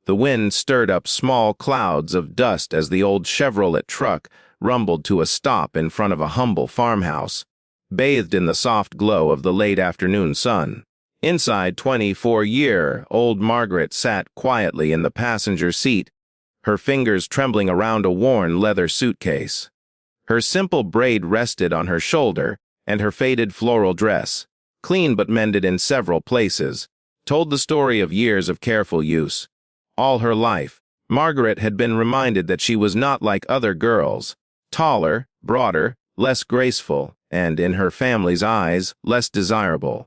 The wind stirred up small clouds of dust as the old Chevrolet truck rumbled to a stop in front of a humble farmhouse, bathed in the soft glow of the late afternoon sun. Inside, 24-year-old Margaret sat quietly in the passenger seat, her fingers trembling around a worn leather suitcase. Her simple braid rested on her shoulder, and her faded floral dress, clean but mended in several places, told the story of years of careful use. All her life, Margaret had been reminded that she was not like other girls, taller, broader, less graceful, and, in her family's eyes, less desirable.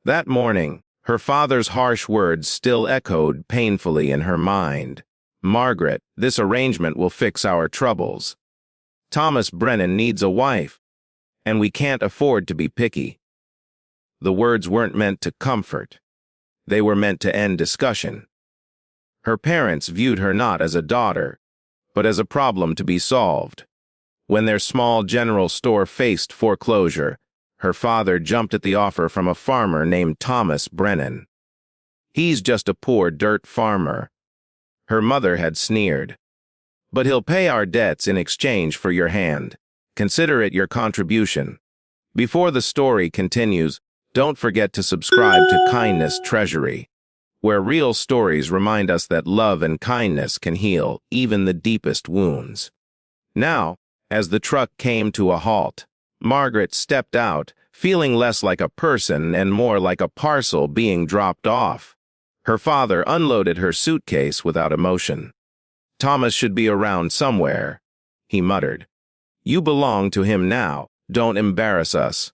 That morning, her father's harsh words still echoed painfully in her mind. "Margaret, this arrangement will fix our troubles. Thomas Brennan needs a wife, and we can't afford to be picky." The words weren't meant to comfort. They were meant to end discussion. Her parents viewed her not as a daughter, but as a problem to be solved. When their small general store faced foreclosure, her father jumped at the offer from a farmer named Thomas Brennan. "He's just a poor dirt farmer," her mother had sneered. "But he'll pay our debts in exchange for your hand. Consider it your contribution." Before the story continues, don't forget to subscribe to Kindness Treasury, where real stories remind us that love and kindness can heal even the deepest wounds. Now, as the truck came to a halt, Margaret stepped out, feeling less like a person and more like a parcel being dropped off. Her father unloaded her suitcase without emotion. "Thomas should be around somewhere," he muttered. "You belong to him now. Don't embarrass us."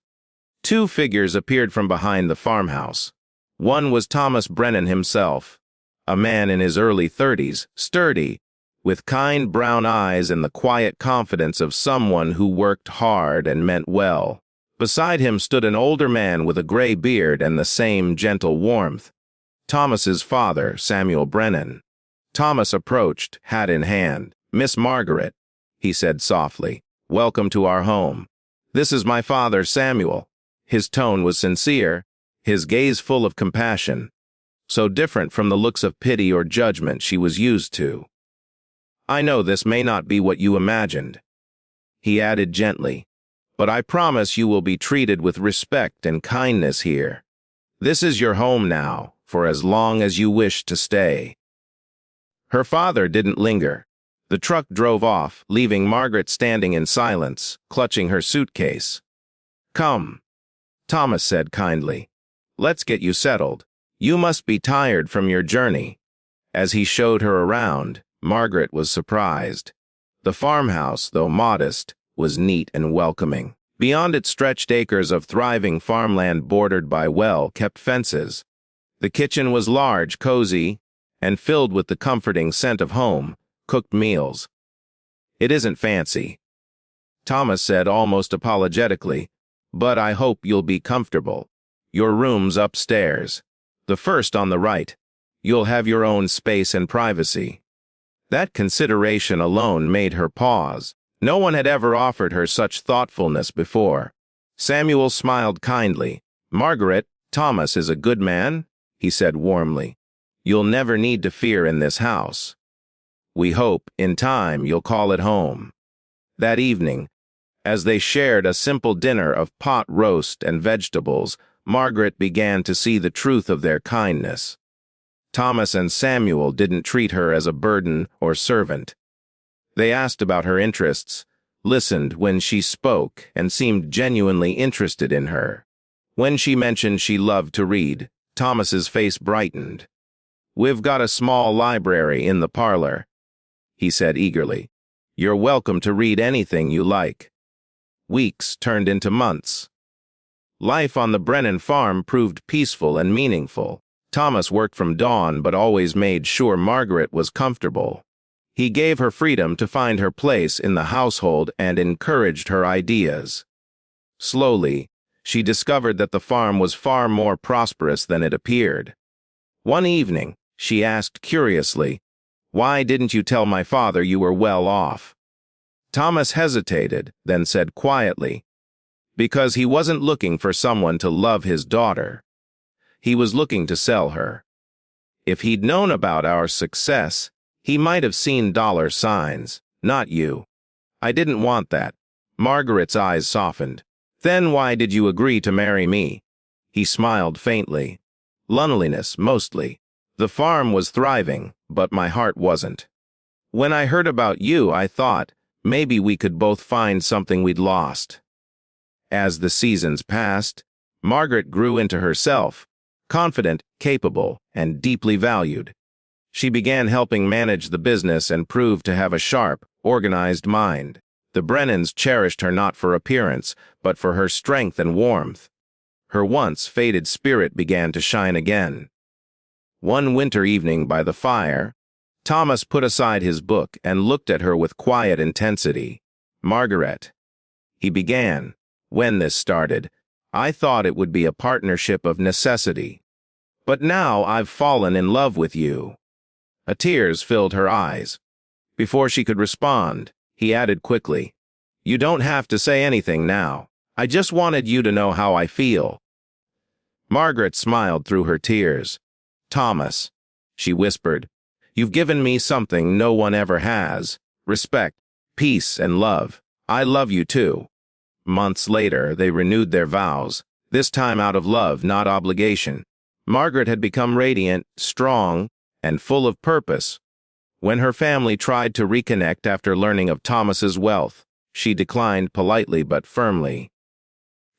Two figures appeared from behind the farmhouse. One was Thomas Brennan himself, a man in his early 30s, sturdy, with kind brown eyes and the quiet confidence of someone who worked hard and meant well. Beside him stood an older man with a gray beard and the same gentle warmth, Thomas's father, Samuel Brennan. Thomas approached, hat in hand. "Miss Margaret," he said softly, "welcome to our home. This is my father, Samuel." His tone was sincere, his gaze full of compassion, so different from the looks of pity or judgment she was used to. "I know this may not be what you imagined," he added gently, "but I promise you will be treated with respect and kindness here. This is your home now, for as long as you wish to stay." Her father didn't linger. The truck drove off, leaving Margaret standing in silence, clutching her suitcase. "Come," Thomas said kindly. "Let's get you settled. You must be tired from your journey." As he showed her around, Margaret was surprised. The farmhouse, though modest, was neat and welcoming. Beyond it stretched acres of thriving farmland bordered by well-kept fences. The kitchen was large, cozy, and filled with the comforting scent of home, cooked meals. "It isn't fancy," Thomas said almost apologetically, "but I hope you'll be comfortable. Your room's upstairs, the first on the right. You'll have your own space and privacy." That consideration alone made her pause. No one had ever offered her such thoughtfulness before. Samuel smiled kindly. "Margaret, Thomas is a good man," he said warmly. "You'll never need to fear in this house. We hope, in time, you'll call it home." That evening, as they shared a simple dinner of pot roast and vegetables, Margaret began to see the truth of their kindness. Thomas and Samuel didn't treat her as a burden or servant. They asked about her interests, listened when she spoke, and seemed genuinely interested in her. When she mentioned she loved to read, Thomas's face brightened. "We've got a small library in the parlor," he said eagerly. "You're welcome to read anything you like." Weeks turned into months. Life on the Brennan farm proved peaceful and meaningful. Thomas worked from dawn but always made sure Margaret was comfortable. He gave her freedom to find her place in the household and encouraged her ideas. Slowly, she discovered that the farm was far more prosperous than it appeared. One evening, she asked curiously, "Why didn't you tell my father you were well off?" Thomas hesitated, then said quietly, "Because he wasn't looking for someone to love his daughter. He was looking to sell her." If he'd known about our success, he might have seen dollar signs, not you. I didn't want that. Margaret's eyes softened. Then why did you agree to marry me? He smiled faintly. Loneliness, mostly. The farm was thriving, but my heart wasn't. When I heard about you, I thought, maybe we could both find something we'd lost. As the seasons passed, Margaret grew into herself, confident, capable, and deeply valued. She began helping manage the business and proved to have a sharp, organized mind. The Brennans cherished her not for appearance, but for her strength and warmth. Her once faded spirit began to shine again. One winter evening by the fire, Thomas put aside his book and looked at her with quiet intensity. "Margaret," he began, "when this started, I thought it would be a partnership of necessity. But now I've fallen in love with you." Tears filled her eyes. Before she could respond, he added quickly, "You don't have to say anything now. I just wanted you to know how I feel." Margaret smiled through her tears. "Thomas," she whispered, "you've given me something no one ever has. Respect, peace, and love. I love you too." Months later, they renewed their vows, this time out of love, not obligation. Margaret had become radiant, strong, and full of purpose. When her family tried to reconnect after learning of Thomas's wealth, she declined politely but firmly.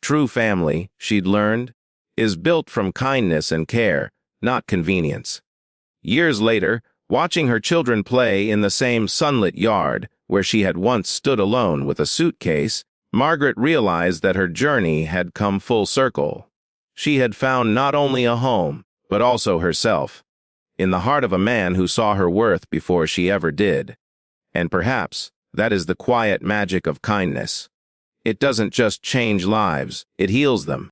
True family, she'd learned, is built from kindness and care, not convenience. Years later, watching her children play in the same sunlit yard where she had once stood alone with a suitcase, Margaret realized that her journey had come full circle. She had found not only a home, but also herself, in the heart of a man who saw her worth before she ever did. And perhaps that is the quiet magic of kindness. It doesn't just change lives, it heals them.